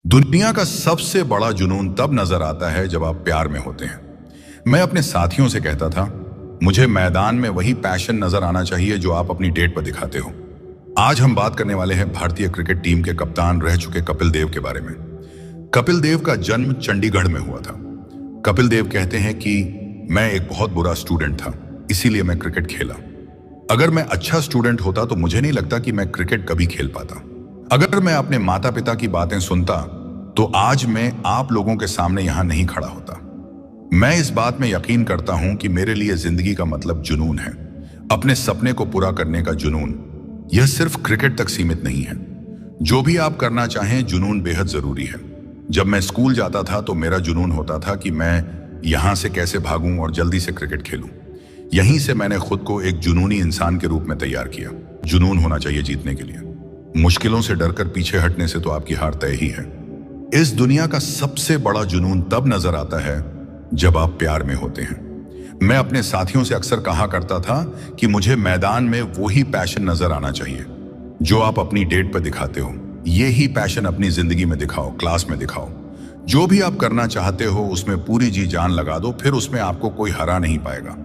दुनिया का सबसे बड़ा जुनून तब नजर आता है जब आप प्यार में होते हैं। मैं अपने साथियों से कहता था, मुझे मैदान में वही पैशन नजर आना चाहिए जो आप अपनी डेट पर दिखाते हो। आज हम बात करने वाले हैं भारतीय क्रिकेट टीम के कप्तान रह चुके कपिल देव के बारे में। कपिल देव का जन्म चंडीगढ़ में हुआ था। कपिल देव कहते हैं कि मैं एक बहुत बुरा स्टूडेंट था, इसीलिए मैं क्रिकेट खेला। अगर मैं अच्छा स्टूडेंट होता तो मुझे नहीं लगता कि मैं क्रिकेट कभी खेल पाता। अगर मैं अपने माता पिता की बातें सुनता तो आज मैं आप लोगों के सामने यहां नहीं खड़ा होता। मैं इस बात में यकीन करता हूं कि मेरे लिए जिंदगी का मतलब जुनून है, अपने सपने को पूरा करने का जुनून। यह सिर्फ क्रिकेट तक सीमित नहीं है। जो भी आप करना चाहें, जुनून बेहद जरूरी है। जब मैं स्कूल जाता था तो मेरा जुनून होता था कि मैं यहां से कैसे भागूं और जल्दी से क्रिकेट खेलूं। यहीं से मैंने खुद को एक जुनूनी इंसान के रूप में तैयार किया। जुनून होना चाहिए जीतने के लिए। मुश्किलों से डरकर पीछे हटने से तो आपकी हार तय ही है। इस दुनिया का सबसे बड़ा जुनून तब नजर आता है जब आप प्यार में होते हैं। मैं अपने साथियों से अक्सर कहा करता था कि मुझे मैदान में वही पैशन नजर आना चाहिए जो आप अपनी डेट पर दिखाते हो। ये ही पैशन अपनी जिंदगी में दिखाओ, क्लास में दिखाओ। जो भी आप करना चाहते हो उसमें पूरी जी जान लगा दो, फिर उसमें आपको कोई हरा नहीं पाएगा।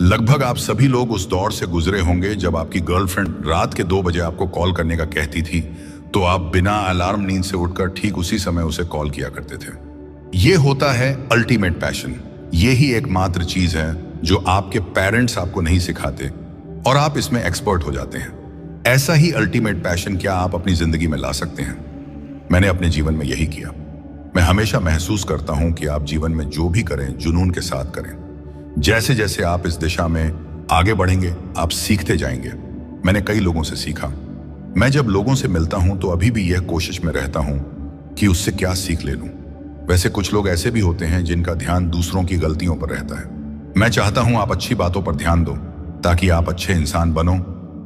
लगभग आप सभी लोग उस दौर से गुजरे होंगे जब आपकी गर्लफ्रेंड रात के 2 बजे आपको कॉल करने का कहती थी तो आप बिना अलार्म नींद से उठकर ठीक उसी समय उसे कॉल किया करते थे। ये होता है अल्टीमेट पैशन। ये ही एकमात्र चीज है जो आपके पेरेंट्स आपको नहीं सिखाते और आप इसमें एक्सपर्ट हो जाते हैं। ऐसा ही अल्टीमेट पैशन क्या आप अपनी जिंदगी में ला सकते हैं? मैंने अपने जीवन में यही किया। मैं हमेशा महसूस करता हूं कि आप जीवन में जो भी करें जुनून के साथ करें। जैसे जैसे आप इस दिशा में आगे बढ़ेंगे आप सीखते जाएंगे। मैंने कई लोगों से सीखा। मैं जब लोगों से मिलता हूं तो अभी भी यह कोशिश में रहता हूं कि उससे क्या सीख ले लूं। वैसे कुछ लोग ऐसे भी होते हैं जिनका ध्यान दूसरों की गलतियों पर रहता है। मैं चाहता हूं आप अच्छी बातों पर ध्यान दो ताकि आप अच्छे इंसान बनो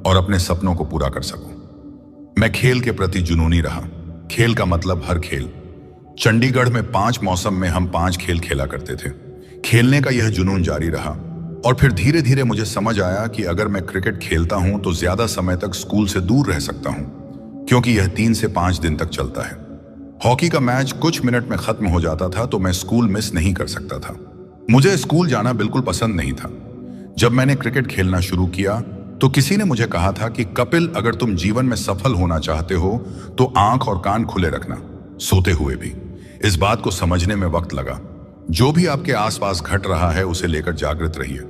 और अपने सपनों को पूरा कर सको। मैं खेल के प्रति जुनूनी रहा। खेल का मतलब हर खेल। चंडीगढ़ में 5 मौसम में हम 5 खेल खेला करते थे। खेलने का यह जुनून जारी रहा और फिर धीरे धीरे मुझे समझ आया कि अगर मैं क्रिकेट खेलता हूं तो ज्यादा समय तक स्कूल से दूर रह सकता हूं, क्योंकि यह 3 से 5 दिन तक चलता है। हॉकी का मैच कुछ मिनट में खत्म हो जाता था तो मैं स्कूल मिस नहीं कर सकता था। मुझे स्कूल जाना बिल्कुल पसंद नहीं था। जब मैंने क्रिकेट खेलना शुरू किया तो किसी ने मुझे कहा था कि कपिल, अगर तुम जीवन में सफल होना चाहते हो तो आंख और कान खुले रखना, सोते हुए भी। इस बात को समझने में वक्त लगा। जो भी आपके आसपास घट रहा है उसे लेकर जागृत रहिए।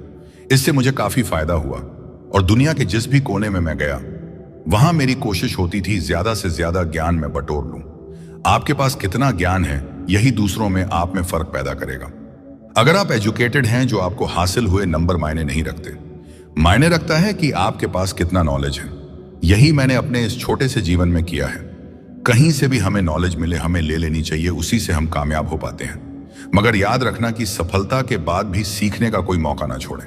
इससे मुझे काफी फायदा हुआ और दुनिया के जिस भी कोने में मैं गया वहां मेरी कोशिश होती थी ज्यादा से ज्यादा ज्ञान में बटोर लूं। आपके पास कितना ज्ञान है यही दूसरों में आप में फर्क पैदा करेगा। अगर आप एजुकेटेड हैं, जो आपको हासिल हुए नंबर मायने नहीं रखते। मायने रखता है कि आपके पास कितना नॉलेज है। यही मैंने अपने इस छोटे से जीवन में किया है। कहीं से भी हमें नॉलेज मिले हमें ले लेनी चाहिए, उसी से हम कामयाब हो पाते हैं। मगर याद रखना कि सफलता के बाद भी सीखने का कोई मौका ना छोड़ें।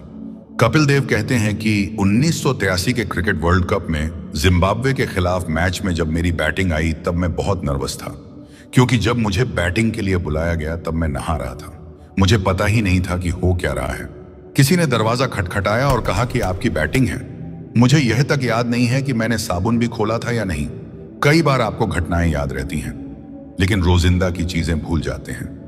कपिल देव कहते हैं कि 1983 के क्रिकेट वर्ल्ड कप में जिम्बाब्वे के खिलाफ मैच में जब मेरी बैटिंग आई तब मैं बहुत नर्वस था, क्योंकि जब मुझे बैटिंग के लिए बुलाया गया तब मैं नहा रहा था। मुझे पता ही नहीं था कि हो क्या रहा है। किसी ने दरवाजा खटखटाया और कहा कि आपकी बैटिंग है। मुझे यह तक याद नहीं है कि मैंने साबुन भी खोला था या नहीं। कई बार आपको घटनाएं याद रहती हैं लेकिन रोजिंदा की चीजें भूल जाते हैं।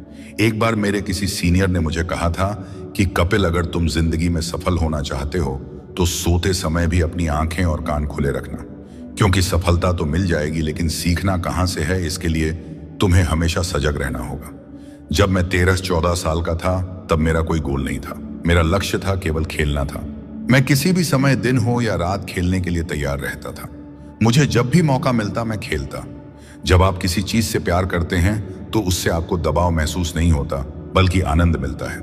एक बार मेरे किसी सीनियर ने मुझे कहा था कि कपिल, अगर तुम जिंदगी में सफल होना चाहते हो तो सोते समय भी अपनी आंखें और कान खुले रखना, क्योंकि सफलता तो मिल जाएगी लेकिन सीखना कहां से है, इसके लिए तुम्हें हमेशा सजग रहना होगा। जब मैं 13-14 साल का था तब मेरा कोई गोल नहीं था। मेरा लक्ष्य था केवल खेलना था। मैं किसी भी समय दिन हो या रात खेलने के लिए तैयार रहता था। मुझे जब भी मौका मिलता मैं खेलता। जब आप किसी चीज से प्यार करते हैं तो उससे आपको दबाव महसूस नहीं होता बल्कि आनंद मिलता है।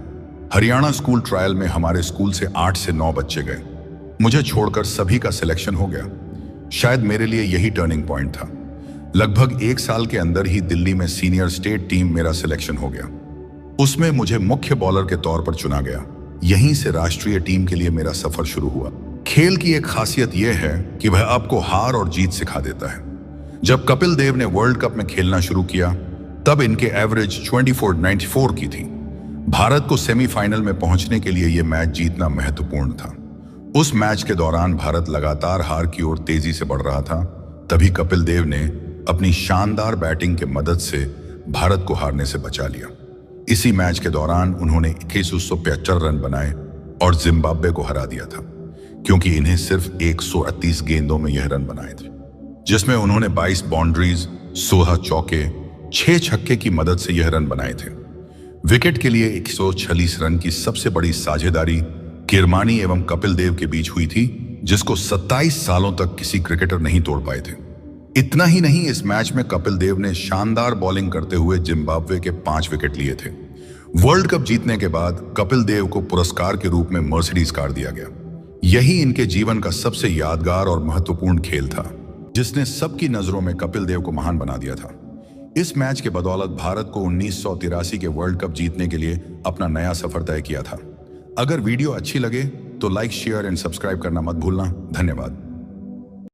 हरियाणा स्कूल ट्रायल में हमारे स्कूल से 8 से 9 बच्चे गए। मुझे छोड़कर सभी का सिलेक्शन हो गया। शायद मेरे लिए यही टर्निंग पॉइंट था। लगभग 1 साल के अंदर ही दिल्ली में सीनियर स्टेट टीम मेरा सिलेक्शन हो गया। उसमें मुझे मुख्य बॉलर के तौर पर चुना गया। यहीं से राष्ट्रीय टीम के लिए मेरा सफर शुरू हुआ। खेल की एक खासियत यह है कि वह आपको हार और जीत सिखा देता है। जब कपिल देव ने वर्ल्ड कप में खेलना शुरू किया तब इनके एवरेज 24-94 की थी। भारत को सेमीफाइनल में पहुंचने के लिए यह मैच जीतना महत्वपूर्ण था। उस मैच के दौरान भारत लगातार हार की ओर तेजी से बढ़ रहा था। तभी कपिल देव ने अपनी शानदार बैटिंग के मदद से भारत को हारने से बचा लिया। इसी मैच के दौरान उन्होंने 2175 रन बनाए और जिम्बाब्वे को हरा दिया था, क्योंकि इन्हें सिर्फ 138 गेंदों में यह रन बनाए थे, जिसमें उन्होंने 22 बाउंड्रीज, 16 चौके, 6 छक्के की मदद से यह रन बनाए थे। विकेट के लिए 146 रन की सबसे बड़ी साझेदारी किरमानी एवं कपिल देव के बीच हुई थी, जिसको 27 सालों तक किसी क्रिकेटर नहीं तोड़ पाए थे। इतना ही नहीं, इस मैच में कपिल देव ने शानदार बॉलिंग करते हुए जिम्बाब्वे के 5 विकेट लिए थे। वर्ल्ड कप जीतने के बाद कपिल देव को पुरस्कार के रूप में मर्सिडीज कार दिया गया। यही इनके जीवन का सबसे यादगार और महत्वपूर्ण खेल था, जिसने सबकी नजरों में कपिल देव को महान बना दिया था। इस मैच के बदौलत भारत को 1983 के वर्ल्ड कप जीतने के लिए अपना नया सफर तय किया था। अगर वीडियो अच्छी लगे तो लाइक, शेयर एंड सब्सक्राइब करना मत भूलना। धन्यवाद।